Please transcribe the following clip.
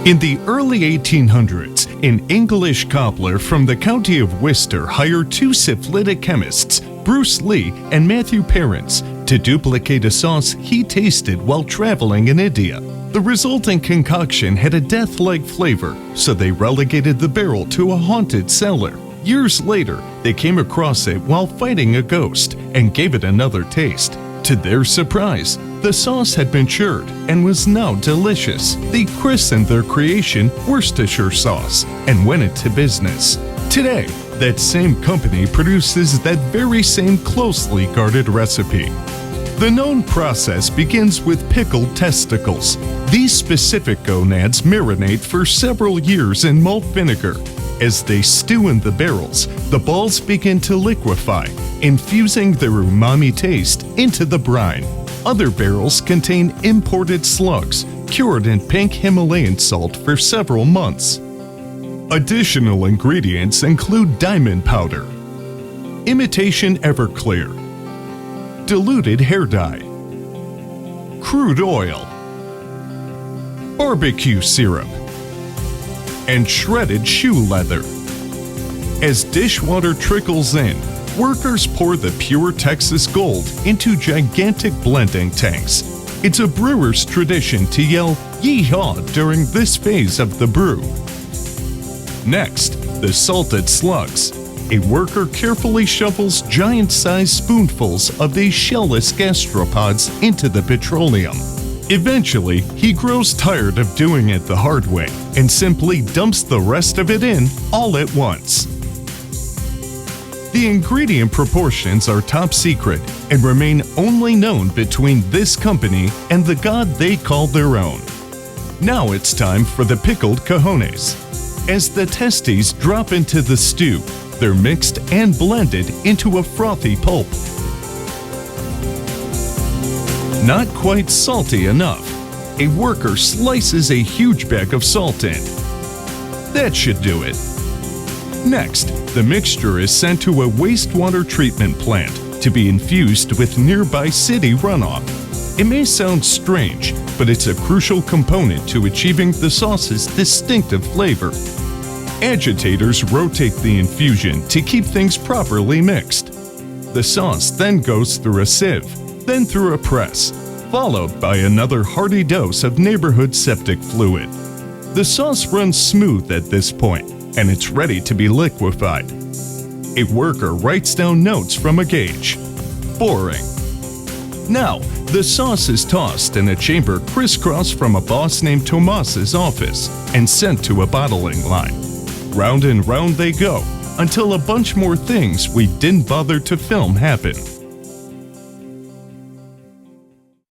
In the early 1800s, an English cobbler from the county of Worcester hired two syphilitic chemists, Bruce Lee and Matthew Parents, to duplicate a sauce he tasted while traveling in India. The resulting concoction had a death-like flavor, so they relegated the barrel to a haunted cellar. Years later, they came across it while fighting a ghost and gave it another taste. To their surprise, the sauce had matured and was now delicious. They christened their creation Worcestershire sauce and went into business. Today, that same company produces that very same closely guarded recipe. The known process begins with pickled testicles. These specific gonads marinate for several years in malt vinegar. As they stew in the barrels, the balls begin to liquefy, infusing their umami taste into the brine. Other barrels contain imported slugs, cured in pink Himalayan salt for several months. Additional ingredients include diamond powder, imitation Everclear, diluted hair dye, crude oil, barbecue syrup, and shredded shoe leather. As dishwater trickles in, workers pour the pure Texas gold into gigantic blending tanks. It's a brewer's tradition to yell "Yee-haw" during this phase of the brew. Next, the salted slugs. A worker carefully shovels giant-sized spoonfuls of these shellless gastropods into the petroleum. Eventually, he grows tired of doing it the hard way and simply dumps the rest of it in all at once. The ingredient proportions are top secret and remain only known between this company and the god they call their own. Now it's time for the pickled cojones. As the testes drop into the stew, they're mixed and blended into a frothy pulp. Not quite salty enough. A worker slices a huge bag of salt in. That should do it. Next, the mixture is sent to a wastewater treatment plant to be infused with nearby city runoff. It may sound strange, but it's a crucial component to achieving the sauce's distinctive flavor. Agitators rotate the infusion to keep things properly mixed. The sauce then goes through a sieve, then through a press, followed by another hearty dose of neighborhood septic fluid. The sauce runs smooth at this point, and it's ready to be liquefied. A worker writes down notes from a gauge. Boring. Now, the sauce is tossed in a chamber crisscross from a boss named Tomas's office and sent to a bottling line. Round and round they go, until a bunch more things we didn't bother to film happen.